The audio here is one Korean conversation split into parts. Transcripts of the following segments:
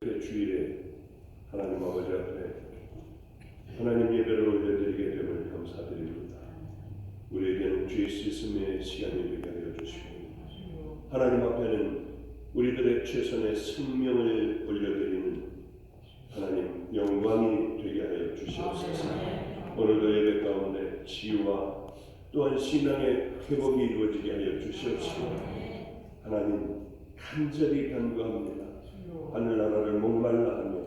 주일에 하나님 아버지 앞에 하나님 예배를 올려드리게 됨을 감사드립니다. 우리에게는 주의 씻음의 시간이 되게 하여 주시고 하나님 앞에는 우리들의 최선의 생명을 올려드리는 하나님 영광이 되게 하여 주시옵소서. 오늘도 예배 가운데 치유와 또한 신앙의 회복이 이루어지게 하여 주시옵시고 하나님 간절히 간구합니다. 하늘나라를 목말라 하며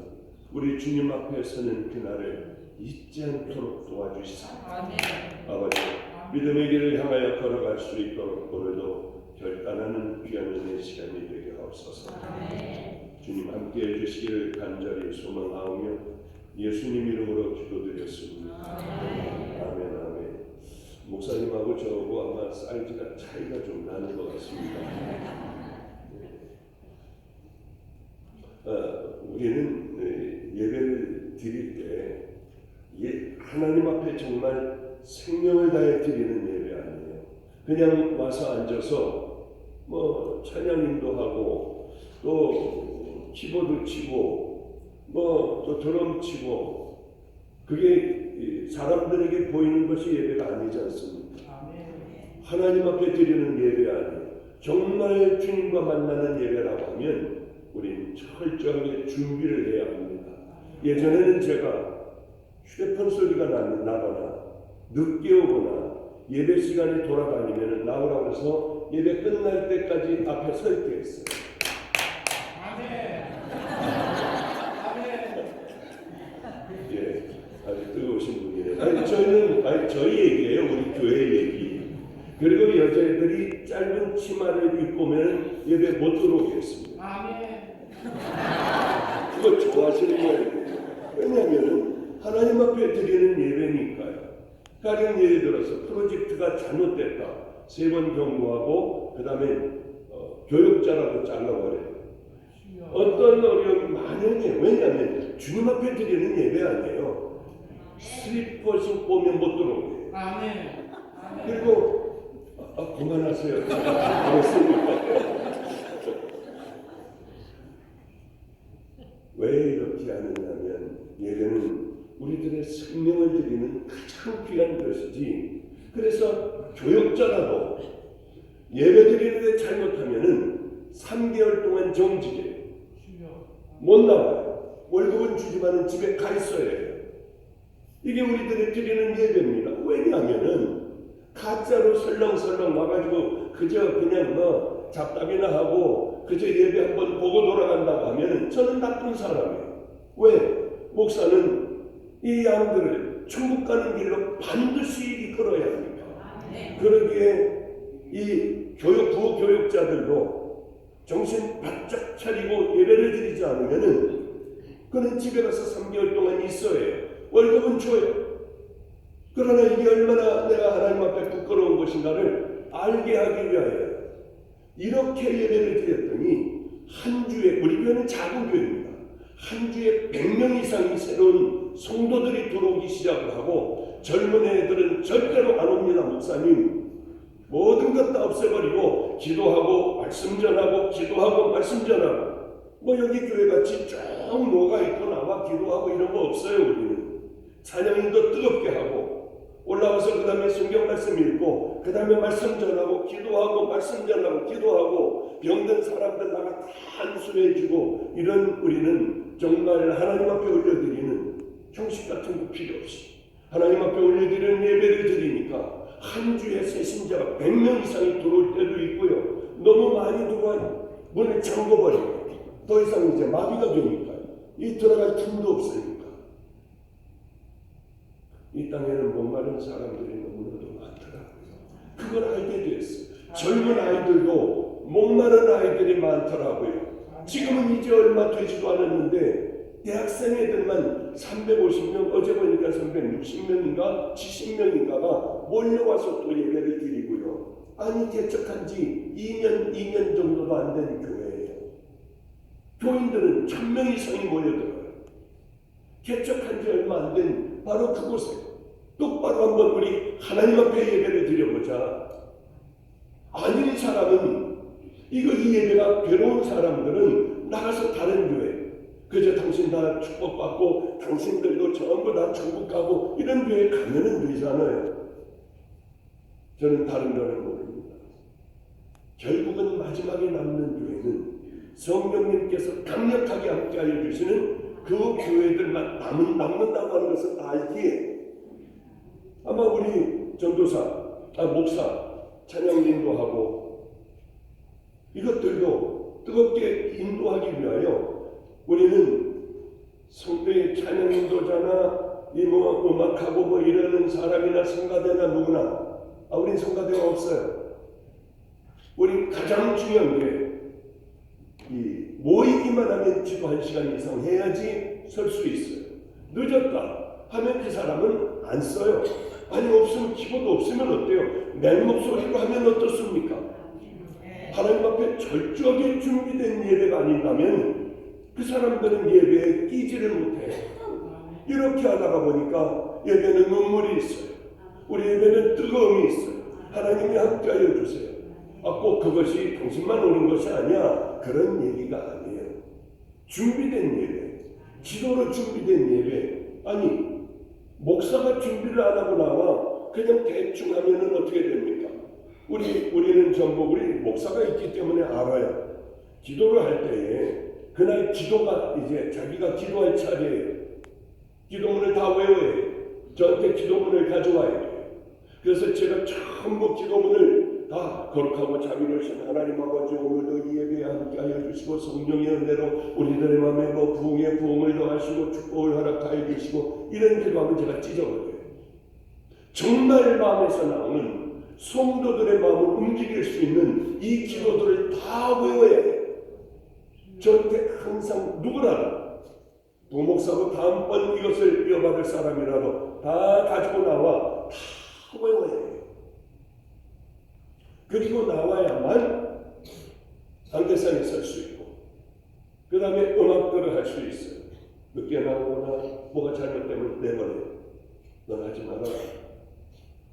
우리 주님 앞에 서는 그날을 잊지 않도록 도와주시사 아버지 믿음의 길을 향하여 걸어갈 수 있도록 오늘도 결단하는 귀한 은혜의 시간이 되게 하옵소서. 주님 함께해 주시기를 간절히 소망하오며 예수님 이름으로 기도드렸습니다. 아멘. 아멘. 목사님하고 저하고 아마 사이즈가 차이가 좀 나는 것 같습니다. 우리는 예배를 드릴 때 하나님 앞에 정말 생명을 다해 드리는 예배 아니에요. 그냥 와서 앉아서 뭐 찬양 인도하고 또 키보드 치고 뭐 또 드럼 치고 그게 사람들에게 보이는 것이 예배가 아니지 않습니까? 하나님 앞에 드리는 예배 아니에요. 정말 주님과 만나는 예배라고 하면 우린 철저하게 준비를 해야 합니다. 예전에는 제가 휴대폰 소리가 나거나 늦게 오거나 예배 시간에 돌아다니면 나오라고 해서 예배 끝날 때까지 앞에 서 있게 했어요. 예, 아주 뜨거우신 분이에요. 저희 얘기예요. 우리 교회 얘기. 그리고 여자애들이 짧은 치마를 입고 오면 예배 못 들어오게 했습니다. 그거 좋아하시는 거예요. 왜냐하면 하나님 앞에 드리는 예배니까요. 가령 예를 들어서 프로젝트가 잘못됐다. 3번 경고하고 그 다음에 교육자라도 잘라버려요. 어떤 어려움이 만연해. 왜냐하면 주님 앞에 드리는 예배 아니에요. 슬리퍼 신고 오면 못 들어오게. 그리고 그만하세요. 왜 이렇게 하느냐면 예배는 우리들의 생명을 드리는 가장 귀한 것이지. 그래서 교육자라도 예배 드리는데 잘못하면은 3개월 동안 정직해. 못 나와요. 월급은 주지만은 집에 가 있어야 해요. 이게 우리들이 드리는 예배입니다. 왜냐하면은 가짜로 설렁설렁 와가지고 그저 그냥 뭐 잡담이나 하고 그저 예배 한번 보고 돌아간다고 하면 저는 나쁜 사람이에요. 왜? 목사는 이 양들을 천국 가는 길로 반드시 이끌어야 합니다. 그러기에 이 부교육자들도 정신 바짝 차리고 예배를 드리지 않으면은 그는 집에 가서 3개월 동안 있어야 해요. 월급은 줘요. 그러나 이게 얼마나 내가 하나님 앞에 부끄러운 것인가를 알게 하기 위하여 이렇게 예배를 드렸더니 한 주에, 우리 교회는 작은 교회입니다. 한 주에 100명 이상이 새로운 성도들이 들어오기 시작을 하고 젊은 애들은 절대로 안 옵니다. 목사님 모든 것 다 없애버리고 기도하고 말씀 전하고 기도하고 말씀 전하고 뭐 여기 교회같이 쭉 뭐가 있고 나와 기도하고 이런 거 없어요. 우리는 찬양인도 뜨겁게 하고 올라와서 그 다음에 성경 말씀 읽고 그 다음에 말씀 전하고 기도하고 말씀 전하고 기도하고 병든 사람들 나가 다 안수해주고 이런 우리는 정말 하나님 앞에 올려드리는 형식 같은 거 필요 없이 하나님 앞에 올려드리는 예배를 드리니까 한 주에 새신자가 100명 이상이 들어올 때도 있고요. 너무 많이 들어와요. 문을 잠궈버려요. 더 이상 이제 마비가 되니까요. 이 들어갈 틈도 없으니까. 이 땅에는 목마른 사람들이 너무나도 많더라고요. 그걸 알게 됐어요. 젊은 아이들도 목마른 아이들이 많더라고요. 지금은 이제 얼마 되지도 않았는데 대학생 애들만 350명, 어제 보니까 360명인가 70명인가가 몰려와서 또 예배를 드리고요. 아니 개척한 지 2년 정도도 안 된 교회예요. 교인들은 1000명 이상이 모여들어요. 개척한 지 얼마 안 된 바로 그곳에 똑바로 한번 우리 하나님 앞에 예배를 드려보자. 아닌 사람은 이 예배가 괴로운 사람들은 나가서 다른 교회 그저 당신 다 축복받고 당신들도 전부 다 천국 가고 이런 교회 가면은 되잖아요. 저는 다른 거는 모릅니다. 결국은 마지막에 남는 교회는 성령님께서 강력하게 함께하여 주시는 그 교회들만 남는다고 하는 것을 알기에 아마 우리 전도사, 목사, 찬양 인도하고 이것들도 뜨겁게 인도하기 위하여 우리는 성도의 찬양 인도자나 이 음악하고 이러는 사람이나 성가대나 누구나 우린 성가대가 없어요. 우리 가장 중요한 게 이 모이기만 하면 기도 1시간 이상 해야지 설 수 있어요. 늦었다 하면 그 사람은 안 써요. 아니 없으면 기도도 없으면 어때요? 맹목소리로 하면 어떻습니까? 하나님 앞에 철저하게 준비된 예배가 아닌다면 그 사람들은 예배에 끼지를 못해요. 이렇게 하다가 보니까 예배는 눈물이 있어요. 우리 예배는 뜨거움이 있어요. 하나님이 함께하여 주세요. 꼭 그것이 당신만 오는 것이 아니야. 그런 얘기가 아니에요. 준비된 예배, 기도로 준비된 예배. 아니 목사가 준비를 안 하고 나와 그냥 대충 하면은 어떻게 됩니까? 우리는 전부 우리 목사가 있기 때문에 알아요. 기도를 할 때에 그날 기도가 이제 자기가 기도할 차례예요. 기도문을 다 외워야 해요. 저한테 기도문을 가져와야 돼요. 그래서 제가 전부 기도문을 다 거룩하고 자비로우신 하나님 아버지 오늘도 이 예배에 함께하여 주시고 성령의 은혜로 우리들의 마음에 부흥에 부흥을 더하시고 축복을 허락하여 주시고 이런 기도하면 제가 찢어버려요. 정말 마음에서 나오는 성도들의 마음을 움직일 수 있는 이 기도들을 다 외워야 해요. 저한테 항상 누구라도 부목사고 다음번 이것을 이어받을 사람이라도 다 가지고 나와 다 외워야 해요. 그리고 나와야만 상대상에 설 수 있고 그 다음에 음악들을 할 수 있어요. 늦게 나오거나 뭐가 잘못되면 내버려요. 넌 하지 마라.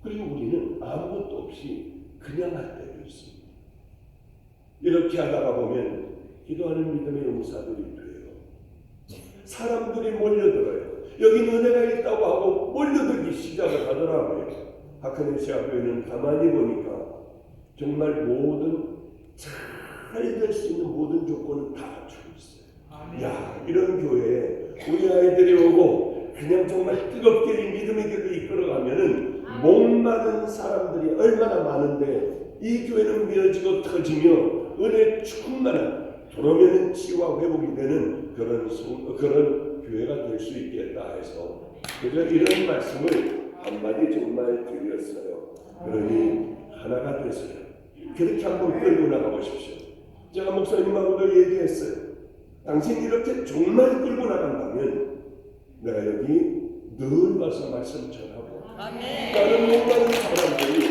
그리고 우리는 아무것도 없이 그냥 할 때도 있습니다. 이렇게 하다가 보면 기도하는 믿음의 용사들이 돼요. 사람들이 몰려들어요. 여기 은혜가 있다고 하고 몰려들기 시작을 하더라고요. 하크네시아 교회는 가만히 보니까 정말 모든 잘 될 수 있는 모든 조건은 다 갖추고 있어요. 야, 이런 교회에 우리 아이들이 오고 그냥 정말 뜨겁게 이 믿음의 길을 이끌어가면은 목마른 사람들이 얼마나 많은데 이 교회는 미어지고 터지며 은혜 충만한 돌아오면 치유와 회복이 되는 그런 교회가 될 수 있겠다 해서 그저 이런 말씀을 한마디 정말 드렸어요. 그러니 하나가 되세요. 그렇게 한번 끌고 나가보십시오. 제가 목사님하고도 얘기했어요. 당신 이렇게 정말 끌고 나간다면 내가 여기 늘 와서 말씀 전하고 나는 목마른 사람들이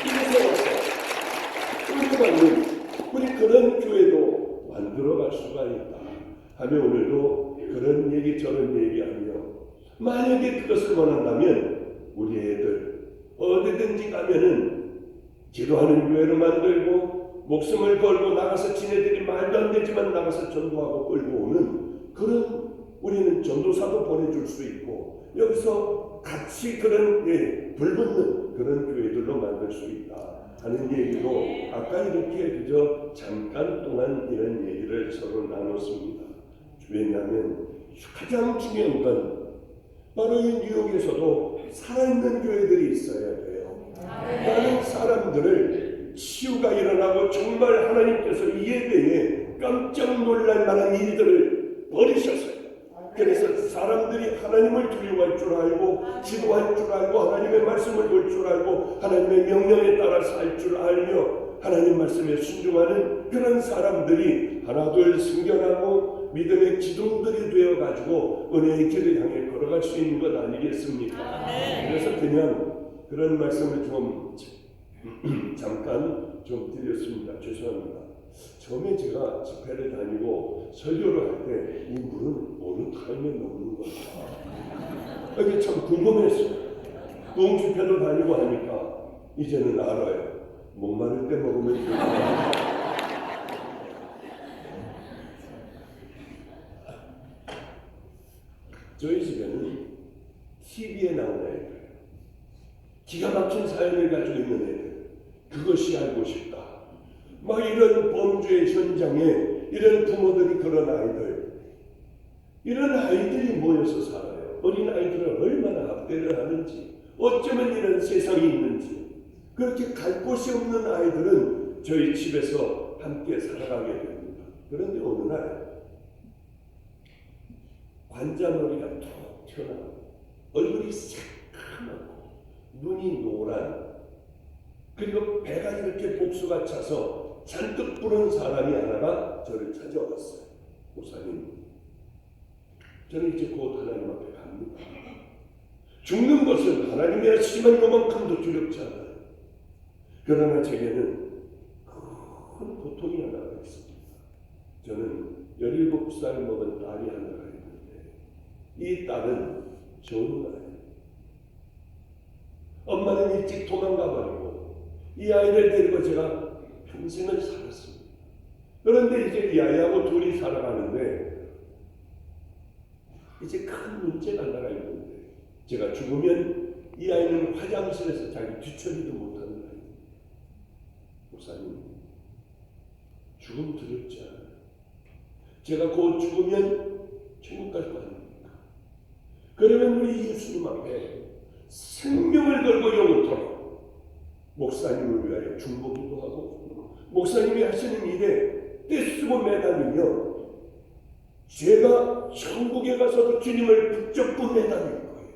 이곳에 와서 끌고 가는 우리 그런 교회도 만들어갈 수가 있다 하며 오늘도 그런 얘기 저런 얘기하며 만약에 그것을 원한다면 우리 애들 어디든지 가면은 기도하는 교회를 만들고 목숨을 걸고 나가서 지네들이 말도 안 되지만 나가서 전도하고 끌고 오는 그런 우리는 전도사도 보내줄 수 있고 여기서 같이 그런 불붙는 그런 교회들로 만들 수 있다 하는 얘기도 아까 이렇게 그저 잠깐 동안 이런 얘기를 서로 나눴습니다. 왜냐하면 가장 중요한 건 바로 이 뉴욕에서도 살아있는 교회들이 있어야 돼요. 많은 사람들을 치유가 일어나고 정말 하나님께서 이 예배에 깜짝 놀랄 만한 일들을 벌이셨어요. 그래서 사람들이 하나님을 두려워할 줄 알고 기도할 줄 알고 하나님의 말씀을 볼 줄 알고 하나님의 명령에 따라서 할 줄 알며 하나님 말씀에 순종하는 그런 사람들이 하나둘 승견하고 믿음의 기둥들이 되어가지고 은혜의 길을 향해 걸어갈 수 있는 것 아니겠습니까? 그래서 그냥 그런 말씀을 좀 잠깐 좀 드렸습니다. 죄송합니다. 처음에 제가 집회를 다니고 설교를 할 때 이 물은 어느 타임에 먹는 걸까? 이게 참 궁금했어요. 동 집회도 다니고 하니까 이제는 알아요. 목마를 때 먹으면 되구나. 저희 집에는 TV에 나오는 애들, 기가 막힌 사연을 가지고 있는 애들, 그것이 알고 싶다. 막 이런 범죄의 현장에 이런 부모들이 그런 아이들, 이런 아이들이 모여서 살아요. 어린 아이들을 얼마나 학대를 하는지, 어쩌면 이런 세상이 있는지. 그렇게 갈 곳이 없는 아이들은 저희 집에서 함께 살아가게 됩니다. 그런데 어느 날 관자놀이가 툭 튀어나오고 얼굴이 새카맣고 눈이 노란, 그리고 배가 이렇게 복수가 차서 잔뜩 부른 사람이 하나가 저를 찾아왔어요. 목사님, 저는 이제 곧 하나님 앞에 갑니다. 죽는 것은 하나님이 하시지만 요만큼도 두렵지 않아요. 그러나 제게는 큰 고통이 하나가 있습니다. 저는 17살 먹은 딸이 하나가 있는데 이 딸은 좋은 아이예요. 엄마는 일찍 도망가버리고 이 아이를 데리고 제가 평생을 살았습니다. 그런데 이제 이 아이하고 둘이 살아가는데 이제 큰 문제가 하나가 있는데, 제가 죽으면 이 아이는 화장실에서 자기 뒤처리도 못하는 아이. 목사님, 죽음 두렵지 않아요? 제가 곧 죽으면 천국 갈 거 아닙니까? 그러면 우리 예수님 앞에 생명을 걸고 영원토록 목사님을 위하여 중보기도 하고, 목사님이 하시는 일에 떼쓰고 매달리며 제가 천국에 가서도 주님을 붙잡고 매달릴 거예요.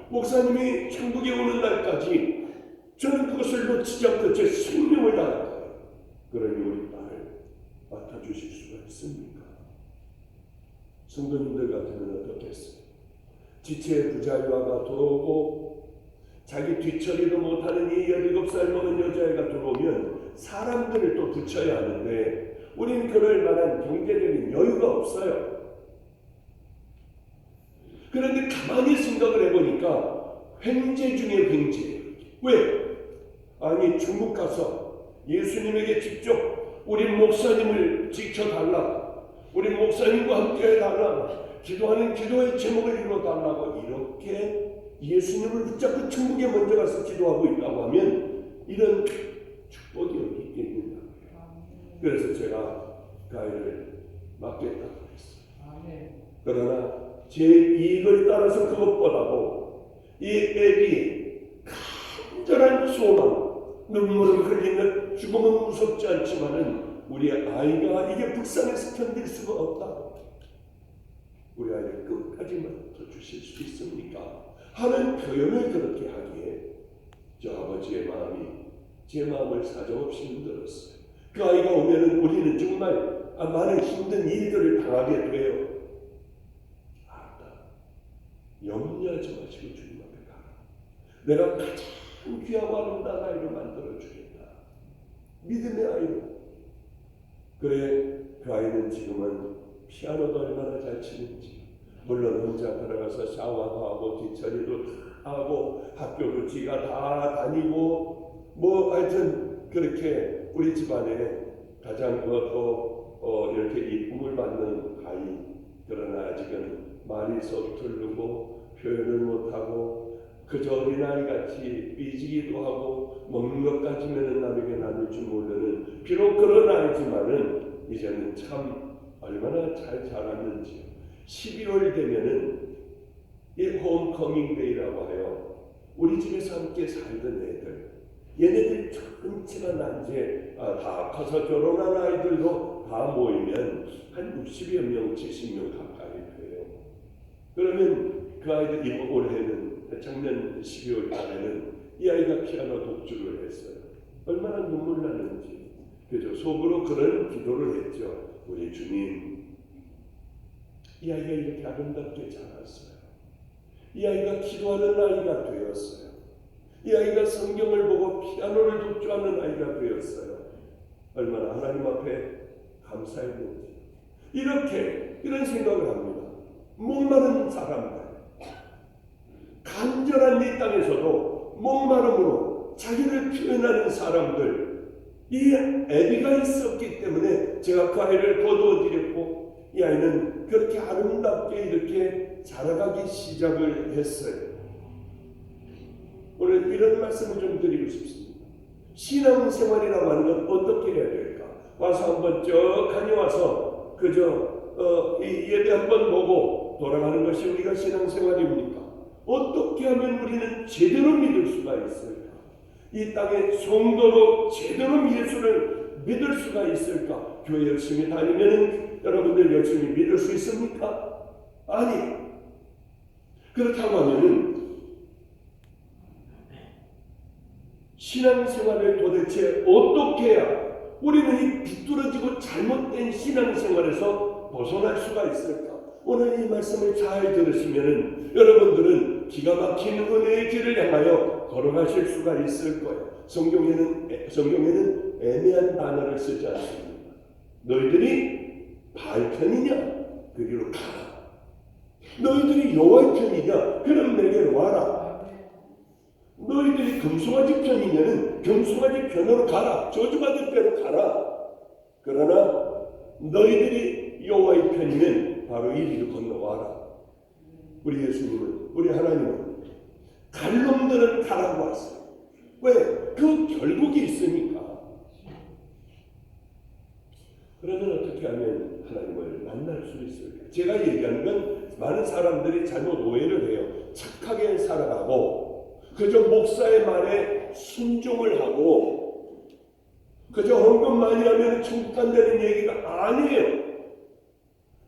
목사님이 천국에 오는 날까지 저는 그것을 놓치지 않고 제 생명을 다할 거예요. 그러니 우리 딸을 맡아주실 수가 있습니까? 성도님들 같으면 어떻겠어요? 지체의 부자유아가 들어오고 자기 뒤처리도 못하는 이 17살 먹은 여자애가 들어오면 사람들을 또 붙여야 하는데 우리는 그럴 만한 경제적인 여유가 없어요. 그런데 가만히 생각을 해보니까 횡재 중에 횡재예요. 왜? 아니, 중국 가서 예수님에게 직접 우리 목사님을 지켜달라, 우리 목사님과 함께 해달라, 기도하는 기도의 제목을 이루어달라고 이렇게 예수님을 붙잡고 천국에 먼저 가서 기도하고 있다고 하면 이런 축복이 어디 있겠느냐. 그래서 제가 그 아이를 맡겠다고 했어요. 그러나 제 이익을 따라서 그것보다도 이 애기 간절한 소망, 눈물을 흘리는 죽음은 무섭지 않지만은 우리 아이가 이게 불쌍해서 견딜 수가 없다. 우리 아이를 끝까지 맡아주실 수 있습니까? 하는 표현을 그렇게 하기에 저 아버지의 마음이 제 마음을 사정없이 흔들었어요. 그 아이가 오면은 우리는 정말 많은 힘든 일들을 당하게 돼요. 염려하지 마시고 주님 앞에 가라. 내가 가장 귀하고 아름다운 아이를 만들어 주겠다. 믿음의 아이로. 그래, 그 아이는 지금은 피아노도 얼마나 잘 치는지, 물론 혼자 들어가서 샤워도 하고 뒷처리도 하고 학교도 지가 다 다니고 뭐 하여튼 그렇게 우리 집안에 가장 이렇게 이쁨을 받는 아이. 그러나 아직은 말이 서투르고 표현을 못하고 그저 어린아이같이 삐지기도 하고 먹는 것까지는 남에게 나눌 줄 모르는, 비록 그런 아이지만은 이제는 참 얼마나 잘 자랐는지. 12월 되면은 이 홈커밍 데이라고 해요. 우리 집에서 함께 살던 애들, 얘네들 전체가 난제 다 커서 결혼한 아이들도 다 모이면 한 60여 명, 70명 가까이 돼요. 그러면 그 아이들 올해는 작년 12월 달에는 이 아이가 피아노 독주를 했어요. 얼마나 눈물 나는지. 그죠? 속으로 그런 기도를 했죠. 우리 주님, 이 아이가 이렇게 아름답게 자랐어요. 이 아이가 기도하는 아이가 되었어요. 이 아이가 성경을 보고 피아노를 독주하는 아이가 되었어요. 얼마나 하나님 앞에 감사했는지. 이런 생각을 합니다. 목마른 사람들, 간절한 이 땅에서도 목마름으로 자기를 표현하는 사람들, 이 애비가 있었기 때문에 제가 그 아이를 거두어 드렸고 이 아이는 그렇게 아름답게 이렇게 자라가기 시작을 했어요. 오늘 이런 말씀을 좀 드리고 싶습니다. 신앙생활이라고 하는 건 어떻게 해야 될까? 와서 한번 쭉 다녀와서 그저 이 예배 한번 보고 돌아가는 것이 우리가 신앙생활입니까? 어떻게 하면 우리는 제대로 믿을 수가 있을까? 이 땅의 성도로 제대로 예수를 믿을 수가 있을까? 교회 열심히 다니면 여러분들 열심히 믿을 수 있습니까? 아니. 그렇다고 하면은 신앙생활을 도대체 어떻게 해야 우리는 이 비뚤어지고 잘못된 신앙생활에서 벗어날 수가 있을까? 오늘 이 말씀을 잘 들으시면 여러분들은 기가 막힌 은혜의 길을 향하여 걸어가실 수가 있을 거예요. 성경에는 애매한 단어를 쓰지 않습니다. 너희들이 바알 편이냐? 그리로 가라. 너희들이 여호와의 편이냐? 그럼 내게로 와라. 너희들이 금송아지 편이냐는 금송아지 편으로 가라. 저주받을 대로 가라. 그러나 너희들이 여호와의 편이면 바로 이리로 건너와라. 우리 예수님은, 우리 하나님은 갈 놈들은 가라고 왔어요. 왜? 그 결국이 있으니까. 그러면 어떻게 하면 하나님을 만날 수 있을까? 제가 얘기하는 건 많은 사람들이 잘못 오해를 해요. 착하게 살아가고 그저 목사의 말에 순종을 하고 그저 헌금 많이 하면 천국 간다는 얘기가 아니에요.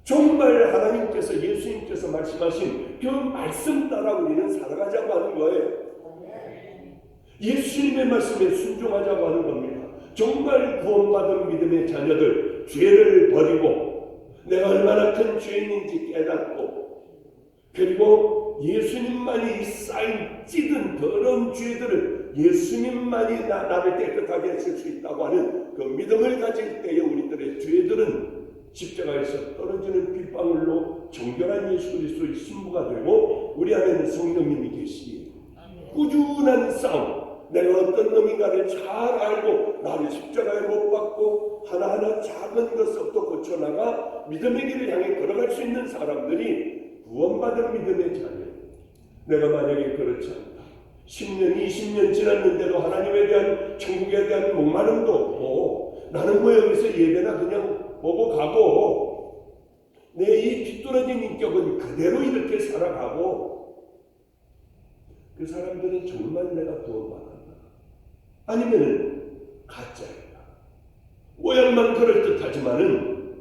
정말 하나님께서 예수님께서 말씀하신 그 말씀 따라 우리는 살아가자고 하는 거예요. 예수님의 말씀에 순종하자고 하는 겁니다. 정말 구원받은 믿음의 자녀들 죄를 버리고 내가 얼마나 큰 죄인인지 깨닫고 그리고 예수님만이 쌓인 찌든 더러운 죄들을 예수님만이 나를 깨끗하게 하실 수 있다고 하는 그 믿음을 가질 때에 우리들의 죄들은 십자가에서 떨어지는 빗방울로 정결한 예수 그리스도의 신부가 되고 우리 안에는 성령님이 계시기에 꾸준한 싸움, 내가 어떤 놈인가를 잘 알고 나를 십자가에 못 박고 하나하나 작은 것부터 고쳐나가 믿음의 길을 향해 걸어갈 수 있는 사람들이 구원받은 믿음의 자녀. 내가 만약에 그렇지 않다. 10년, 20년 지났는데도 하나님에 대한 천국에 대한 목마름도 없고 나는 뭐 여기서 예배나 그냥 보고 가고 내 이 뒤떨어진 인격은 그대로 이렇게 살아가고 그 사람들은 정말 내가 구원받았나? 아니면은 가짜이다. 모양만 그럴듯하지만은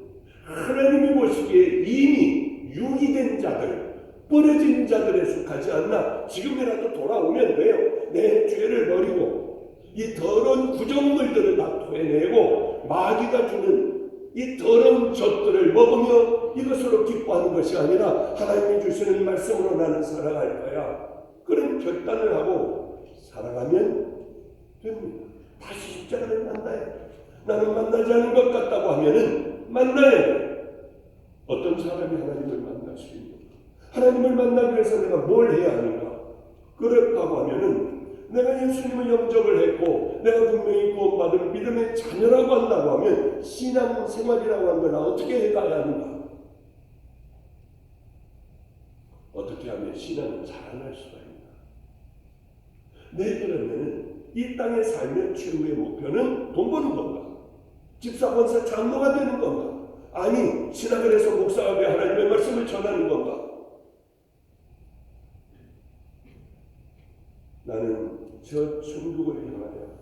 하나님이 보시기에 이미 유기된 자들, 버려진 자들에 속하지 않나? 지금이라도 돌아오면 돼요. 내 죄를 버리고 이 더러운 구정물들을 다 토해내고 마귀가 주는 이 더러운 젖들을 먹으며 이것으로 기뻐하는 것이 아니라 하나님이 주시는 말씀으로 나는 살아갈 거야. 그런 결단을 하고 살아가면 됩니다. 다시 십자가를 만나야 돼. 나는 만나지 않은 것 같다고 하면은 만나야 돼. 어떤 사람이 하나님을 만날 수 있는가? 하나님을 만나기 위해서 내가 뭘 해야 하는가? 그렇다고 하면은 내가 예수님을 영접을 했고 내가 분명히 구원받은 믿음의 자녀라고 한다고 하면 신앙생활이라고 하는 걸 어떻게 해가야 하는가? 어떻게 하면 신앙은 자라날 수가 있나? 내 그러면은 이 땅의 삶의 최후의 목표는 돈 버는 건가? 집사, 권사, 장로가 되는 건가? 아니, 신학을 해서 목사가 돼 하나님의 말씀을 전하는 건가? 나는 저 천국을 향하여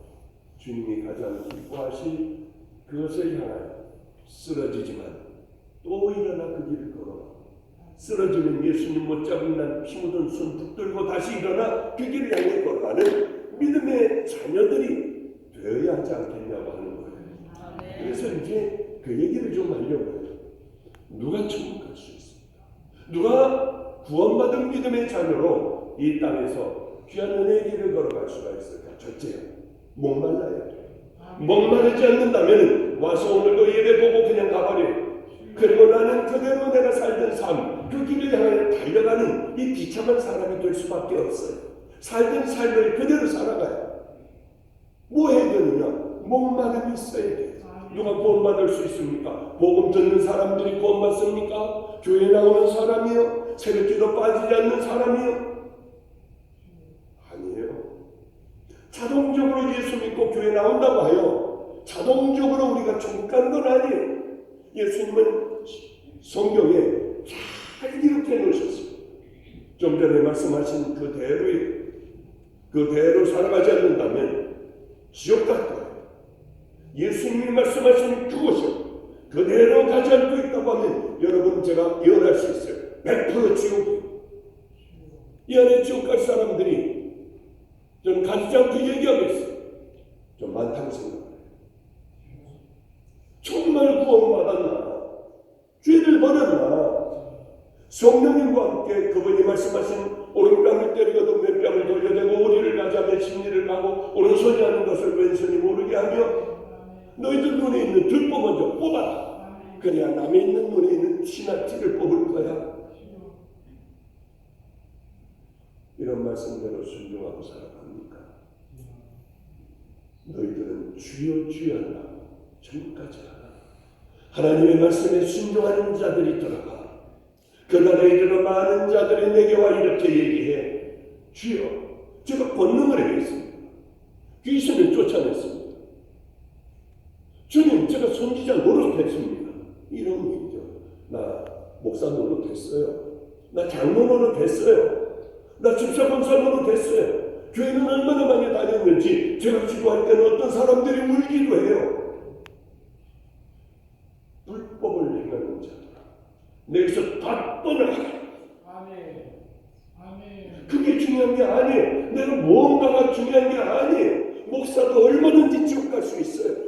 주님이 가장 기뻐하실 그것을 향하여 쓰러지지만 또 일어나 그 길을 걸어가. 쓰러지는 예수님 못 잡은 난 피 묻은 손 붙들고 다시 일어나 그 길을 향해 걸어가는 믿음의 자녀들이 되어야 하지 않겠냐고 하는 거예요. 그래서 이제 그 얘기를 좀 하려고 해요. 누가 천국 갈 수 있습니까? 누가 구원받은 믿음의 자녀로 이 땅에서 귀한 은혜의 길을 걸어갈 수가 있을까? 첫째요, 목말라야 돼. 목마르지 않는다면 와서 오늘도 예배 보고 그냥 가버려. 그리고 나는 그대로 내가 살던 삶, 그 길을 향해 달려가는 이 비참한 사람이 될 수밖에 없어요. 살던 삶을 그대로 살아가요. 뭐 해야 되느냐? 목마름이 있어야 돼. 누가 구원받을 수 있습니까? 복음 듣는 사람들이 구원받습니까? 교회 나오는 사람이요? 새벽기도 빠지지 않는 사람이요? 아니에요. 자동적으로 예수 믿고 교회 나온다고 해요. 자동적으로 우리가 천국 가는 건 아니에요. 예수님은 성경에 잘 기록해 놓으셨어요. 좀 전에 말씀하신 그대로 살아가지 않는다면 지옥 갈 거예요. 예수님이 말씀하신 그곳을 그대로 가지 않고 있다고 하면 여러분 제가 예언할 수 있어요. 100% 지옥이에요. 이 안에 지옥 갈 사람들이 좀 가지지 않고 얘기하겠어요. 좀 많다고 생각해요. 정말 구원받았나? 죄를 버렸나? 성령님과 함께 그분이 말씀하신 오른뺨을 때리고도 왼뺨을 돌려대고 우리를 가자며 심리를 가고 오른손이 하는 것을 왼손이 모르게 하며 너희들 눈에 있는 들보 먼저 뽑아라. 그래야 남의 있는 눈에 있는 티나 티를 뽑을 거야. 이런 말씀대로 순종하고 살아갑니까? 너희들은 주여 주여 하라고 천국까지 가라. 하나님의 말씀에 순종하는 자들이 들어가. 그날에 이르러 많은 자들이 내게 와 이렇게 얘기해. 주여, 제가 권능을 행했습니다. 귀신을 쫓아냈습니다. 주님, 제가 선지자 노릇했습니다. 이런 얘기죠. 나 목사 노릇했어요. 나 장로 노릇했어요. 나 집사 권사 노릇했어요. 교회는 얼마나 많이 다녔는지 제가 기도할 때는 어떤 사람들이 울기도 해요. 불법을 행하는 자들. 내게서 다 떠나가라. 아멘. 그게 중요한 게 아니에요. 내가 무언가가 중요한 게 아니에요. 목사도 얼마든지 지옥 갈 수 있어요.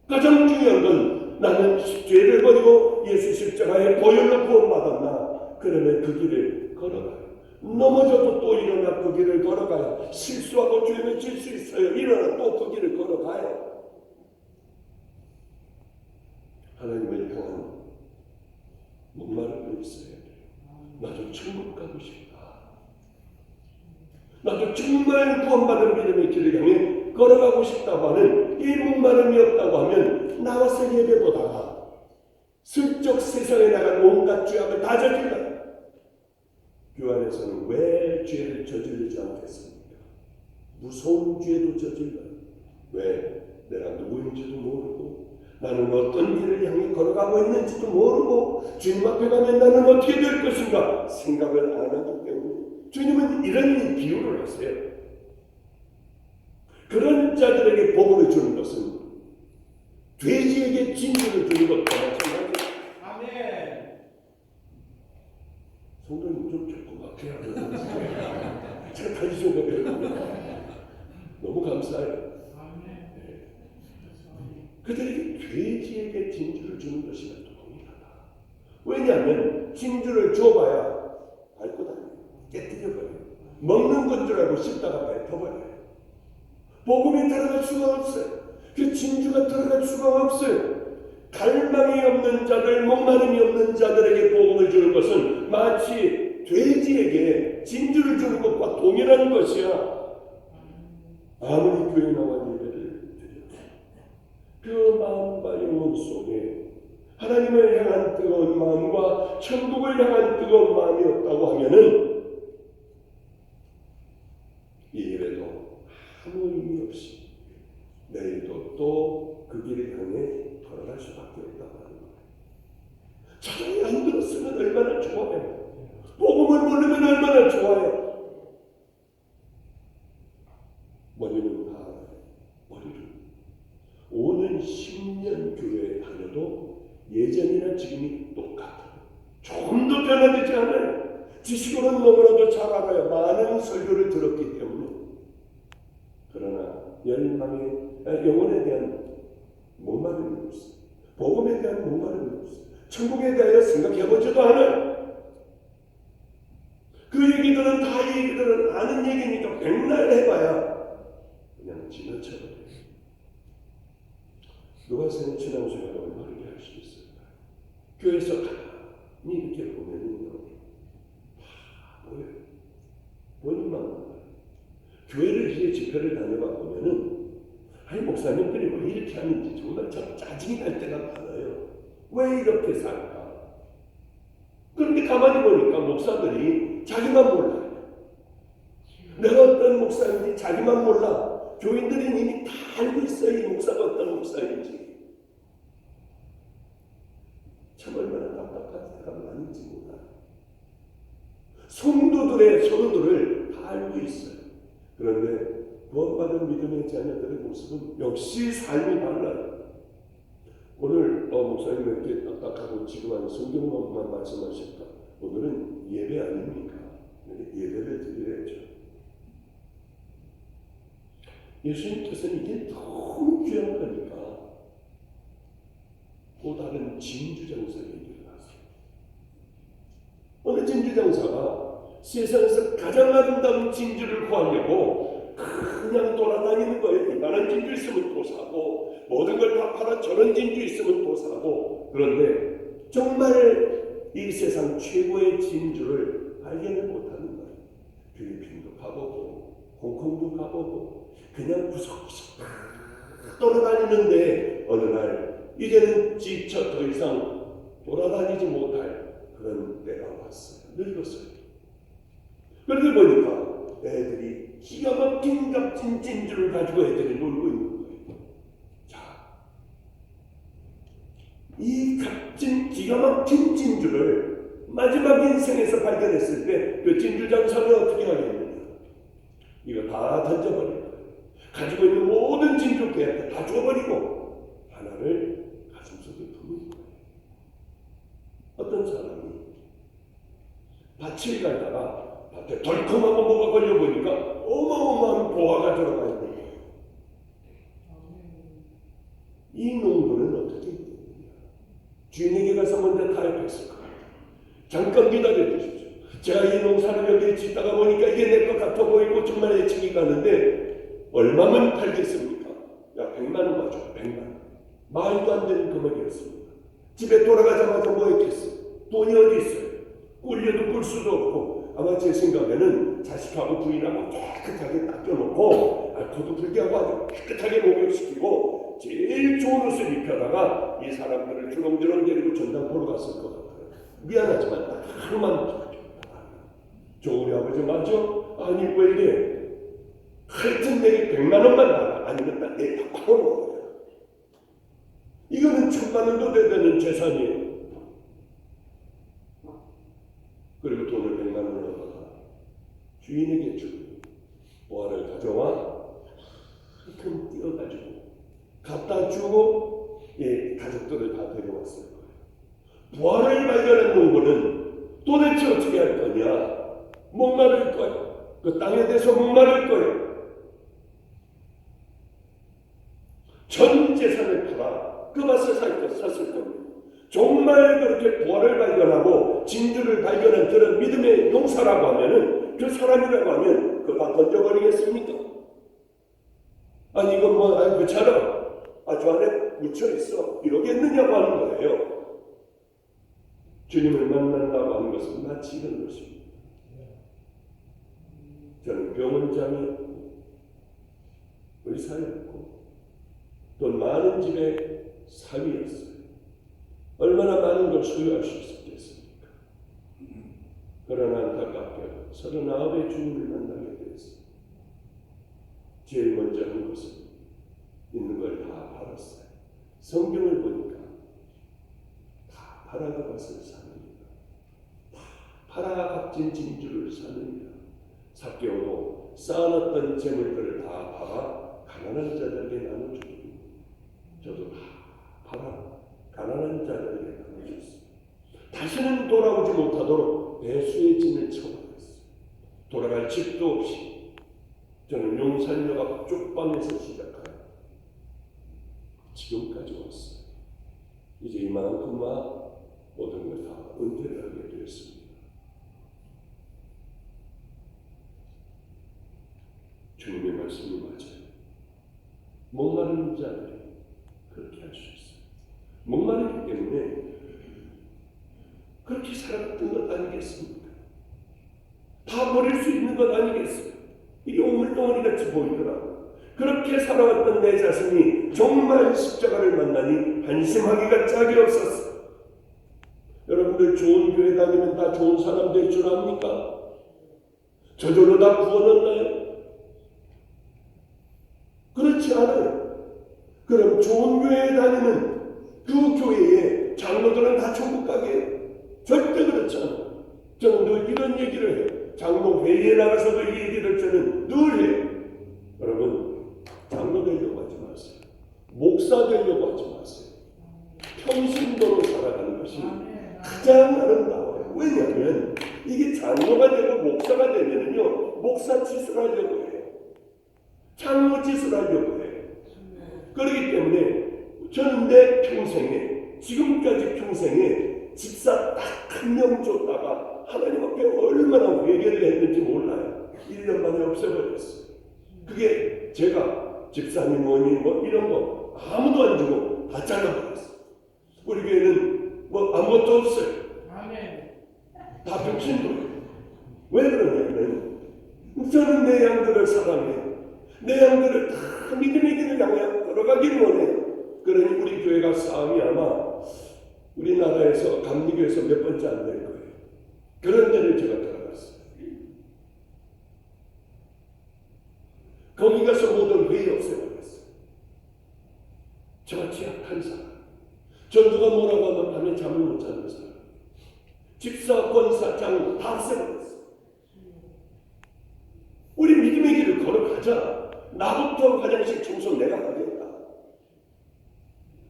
가장 중요한 건 나는 죄를 버리고 예수 십자가의 보혈로 구원받았나? 그러면 그 길을 걸어가요. 넘어져도 또 일어나 그 길을 걸어가요. 실수하고 죄를 질 수 있어요. 일어나 또 그 길을 걸어가요. 하나님을 향한 목마름이 있어야 돼요. 나도 천국 가고 싶다. 나도 정말 구원받은 믿음의 길을 향해 걸어가고 싶다고 하는 이 목마름이 없다고 하면 나와서 예배보다가 슬쩍 세상에 나간 온갖 죄악을 다 저질러요. 교회 안에서는 왜 죄를 저지르지 않겠습니까? 무서운 죄도 저질러요. 왜? 내가 누구인지도 모르고 나는 어떤 길을 향해 걸어가고 있는지도 모르고 주님 앞에 가면 나는 어떻게 될 것인가 생각을 안 하기 때문에 주님은 이런 비유를 하세요. 그런 자들에게 복음을 주는 것은 돼지에게 진주를 주는 것과 마찬가지예요. 아멘. 성도님 좀 조그맣게 하면 제가 다시 좀 해요. 너무 감사해요. 그들에게 돼지에게 진주를 주는 것이나 동일하다. 왜냐하면 진주를 줘봐야 밟고 다녀요. 깨뜨려버려요. 먹는 건 줄 알고 씹다가 뱉어버려요. 복음이 들어갈 수가 없어요. 그 진주가 들어갈 수가 없어요. 갈망이 없는 자들, 목마름이 없는 자들에게 복음을 주는 것은 마치 돼지에게 진주를 주는 것과 동일한 것이야. 아무리 교회 나와 그 마음과 영혼 속에 하나님을 향한 뜨거운 마음과 천국을 향한 뜨거운 마음이 없다고 하면은 이 예배도 아무 의미 없이 내일도 또 그 길을 향해 걸어갈 수밖에 없다고 하는 거예요. 차라리 안 들었으면 얼마나 좋아요. 복음을 모르면 얼마나 좋아요. 머리는 다 머리를 오는 10년 교회에 다녀도 예전이나 지금이 똑같아요. 조금도 변화되지 않아요. 지식으로는 너무나도 잘 알아요. 많은 설교를 들었기 때문에. 그러나 영혼에 대한 목마름이 없어요. 복음에 대한 목마름이 없어요. 천국에 대하여 생각해보지도 않아요. 그 얘기들은 다 얘기들은 아는 얘기니까 백날 해봐야 그냥 지나쳐버려요. 누가 생각 신앙생활을 얼마나 할 수 있을까? 교회에서 가만히 이렇게 보면은요, 뭐예요? 본인만 몰라요. 교회를 이제 집회를 다녀봐 보면은 아니 목사님들이 왜 이렇게 하는지 정말 저 짜증이 날 때가 많아요. 왜 이렇게 살까? 그런데 가만히 보니까 목사들이 자기만 몰라요. 내가 어떤 목사인지 자기만 몰라. 교인들은 이미 다 알고 있어요. 이 목사가 어떤 목사인지. 참 얼마나 답답한 사람 많은지 몰라요. 성도들의 서로들을 다 알고 있어요. 그런데 구원받은 믿음의 자녀들의 모습은 역시 삶이 달라요. 오늘 목사님에게 딱딱하고 지루한 성경만 말씀하실까? 오늘은 예배 아닙니까? 예배를 드려야죠. 예수님께서는 이게 너무 귀한 거니까 또 다른 진주장사 얘기를 하세요. 어느 진주장사가 세상에서 가장 아름다운 진주를 구하려고 그냥 돌아다니는 거예요. 이만한 진주 있으면 또 사고 모든 걸 다 팔아 저런 진주 있으면 또 사고. 그런데 정말 이 세상 최고의 진주를 발견을 못하는 거예요. 필리핀도 가보고 홍콩도 가보고 그냥 구석구석 돌아다니는데 어느 날 이제는 지쳐 더 이상 돌아다니지 못할 그런 때가 왔어요. 늙었어요. 그러다 보니까 애들이 기가 막힌 값진 진주를 가지고 애들이 놀고 있는 거예요. 자, 이 값진 기가 막힌 진주를 마지막 인생에서 발견했을 때 그 진주 장사는 어떻게 하겠느냐? 이거 다 던져버리는 거예요. 가지고 있는 모든 진주 개한테 다 줘버리고 하나를 가슴속에 품은 거예요. 어떤 사람이 밭을 가다가 밭에 덜컹하고 뭐가 걸려보니까 어마어마한 보화가 들어가 있는 거예요. 이 농부는 어떻게 했느냐? 주인에게 가서 먼저 타협했을 거예요. 잠깐 기다려 주십시오. 제가 이 농사를 여기에 짓다가 보니까 이게 내 것 같아 보이고 정말 애착이 가는데 얼마면 팔겠습니까? 야, 100만 원 맞죠? 100만 원. 말도 안 되는 금액이었습니다. 집에 돌아가자마자 뭐 했겠어요? 돈이 어디 있어요? 꿀려도 꿀 수도 없고 아마 제 생각에는 자식하고 부인하고 깨끗하게 닦여놓고 알코올도 불게 하고 아주 깨끗하게 목욕시키고 제일 좋은 옷을 입혀다가 이 사람들을 주렁주렁 데리고 전당 보러 갔을 것 같아요. 미안하지만 딱 하루만 저 우리 아버지 맞죠? 아니 왜 이래? 하여튼 내게 100만 원만 달라. 아니면 딱 내일 다 팔아먹어요. 이거는 1000만 원도 되는 재산이에요. 그리고 돈을 100만 원을 받아 주인에게 주고 보화를 가져와 큰 띄어가지고 갖다 주고 가족들을 다 데려왔을 거예요. 보화를 발견한 농부는 도대체 어떻게 할 거냐? 목마를 거예요. 그 땅에 대해서 목마를 거예요. 전 재산을 팔아 그 밭을 샀을 겁니다. 정말 그렇게 보화를 발견하고 진주를 발견한 그런 믿음의 용사라고 하면은 그 사람이라고 하면 그거 던져버리겠습니까? 아니 이건 뭐 그처럼 저 안에 묻혀있어 이러겠느냐고 하는 거예요. 주님을 만난다고 하는 것은 마치 이런 것입니다. 저는 병원장이었고 의사였고 돈 많은 집의 사위였어요. 얼마나 많은 걸 소유할 수 있었겠습니까? 그러나 안타깝게 39의 주님을 만나게 되었어요. 제일 먼저 한 것은 있는 걸 다 팔았어요. 성경을 보니까 다 팔아 그 밭을 사느니라. 다 팔아 값진 진주를 사느니라. 삭개오도 쌓아놨던 재물들을 다 팔아 가난한 자들에게 나눠주고 저도 다 팔아 가난한 자들에게 나눠줬어요. 다시는 돌아오지 못하도록 배수의 짐을 쳐버렸어요. 돌아갈 집도 없이 저는 용산 역 앞 쪽방에서 시작하여 지금까지 왔어요. 이제 이만큼만 모든 걸 다 은퇴를 하게 되었습니다. 주님의 말씀이 맞아요. 목마른 자들이 그렇게 할 수 있어요. 목마르기 때문에 그렇게 살아갔던 것 아니겠습니까? 다 버릴 수 있는 것 아니겠어요? 이게 오물덩어리 같이 보이더라고요. 그렇게 살아왔던 내 자신이 정말 십자가를 만나니 한심하기가 짝이 없었어. 여러분들 좋은 교회 다니면 다 좋은 사람 될 줄 압니까? 저절로 다 구원 얻나요? 그렇지 않아요. 그럼 좋은 교회에 다니는 그 교회의 장로들은 다 천국 가게요? 절대 그렇지 않아요. 저는 늘 이런 얘기를 해요. 장로 회의에 나가서도 이 얘기를 저는 늘 해요. 여러분, 장로 되려고 하지 마세요. 목사 되려고 하지 마세요. 평신도로 살아가는 것이 가장 아름다워요. 왜냐하면 이게 장로가 되고 목사가 되면은요, 목사 짓을 하려고 해요. 장로 짓을 하려고 해요. 그렇기 때문에 저는 내 평생에, 지금까지 평생에 집사 딱 한 명 줬다가 하나님 앞에 얼마나 회개를 했는지 몰라요. 1년 만에 없애버렸어요. 그게 제가 집사님, 뭐니, 뭐 이런 거 아무도 안 주고 다 잘라버렸어요. 우리 교회는 뭐 아무것도 없어요. 다 병신도예요. 왜 그러냐면 저는 내 양들을 사랑해요. 내 양들을 다 믿음의 길을 향해 걸어가기를 원해요. 그러니 우리 교회가 싸움이 아마 우리나라에서 감리교에서 몇 번째 안 될 거예요. 그런 데를 제가 들어갔어요. 거기 가서 모든 회의 없애버렸어요. 저같이 약한 사람, 전두가 뭐라고 하면 밤에 잠을 못 자는 사람, 집사, 권사, 장 다 없애버렸어요. 우리 믿음의 길을 걸어가자. 나부터 화장실 청소 내가 하겠다.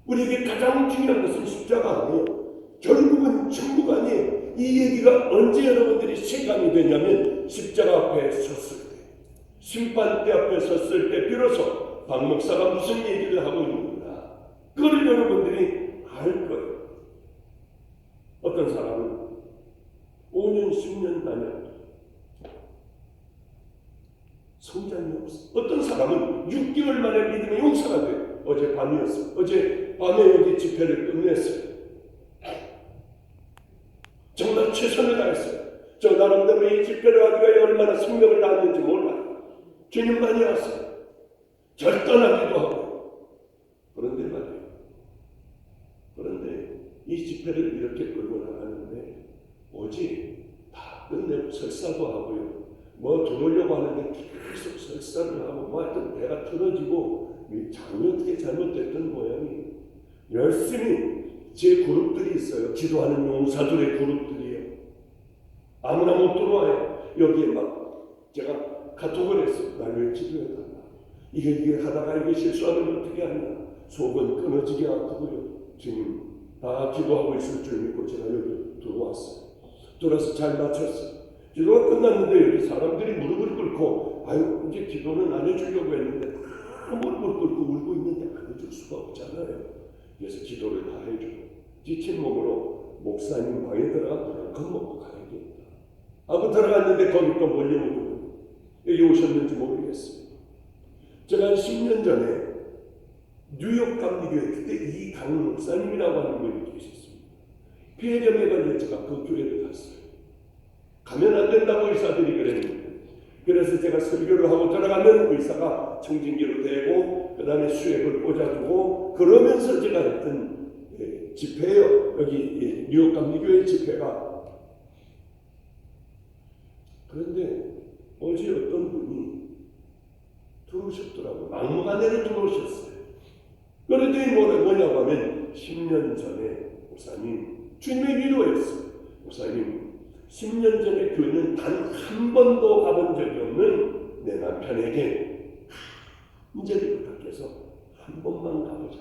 우리에게 가장 중요한 것은 십자가 아니에요. 결국은 천국 아니에요. 이 얘기가 언제 여러분들이 실감이 되냐면 십자가 앞에 섰을 때, 심판대 앞에 섰을 때 비로소 박 목사가 무슨 얘기를 하고 있는구나, 그걸 여러분들이 알 거예요. 어떤 사람은 5년 10년 다녔고 성장이 없어. 어떤 사람은 6개월 만에 믿음의 용사가 돼요. 어제 밤이었어요. 어제 밤에 여기 집회를 끝냈어요. 정말 최선을 다했어요. 저 나름대로 이 집회를 하기 위해 얼마나 생명을 다했는지 몰라요. 주님 많이 왔어요. 절단하기도 하고. 그런데 말이에요. 그런데 이 집회를 이렇게 끌고 나가는데 오직 다 끝내고 설사도 하고요. 뭐 들어오려고 하는데 계속 설사를 하고 뭐 하여튼 배가 틀어지고 장이 어떻게 잘못됐던 모양이, 열심히 제 그룹들이 있어요. 기도하는 용사들의 그룹들이에요. 아무나 못 들어와요. 여기에 막 제가 카톡을 했어요. 날 왜 기도해달라. 이게 하다가 이게 실수하면 어떻게 하냐. 속은 끊어지게 아프고요. 지금 다 기도하고 있을 줄 믿고 제가 여기 들어왔어요. 들어와서 잘 마쳤어요. 기도가 끝났는데 여기 사람들이 무릎을 꿇고, 아유 이제 기도는 안 해주려고 했는데 다 무릎을 꿇고 울고 있는데 안 해줄 수가 없잖아요. 그래서 기도를 다 해주고 지친 몸으로 목사님 방에 들어가 겁먹고 가야겠다 하고 들어갔는데 거기 또 몰려오고 여기 오셨는지 모르겠어요. 제가 한 10년 전에 뉴욕 감리교회 그때 이강 목사님이라고 하는 분이 계셨습니다. 폐렴에 걸려 제가 그 교회를 갔어요. 가면 안 된다고 의사들이 그랬는데, 그래서 제가 설교를 하고 들어가면 의사가 청진기로 대고 그 다음에 수액을 꽂아주고 그러면서 제가 했던 집회예요. 여기 뉴욕 감리교회 집회가. 그런데 어제 어떤 분이 들어오셨더라고요. 막무가내로 들어오셨어요. 그랬더니 뭐냐고 하면 10년 전에 목사님, 주님의 위로였어요. 목사님 10년 전에 교회는 단 한 번도 가본 적이 없는 내 남편에게 이제 부탁해서 한 번만 가보자.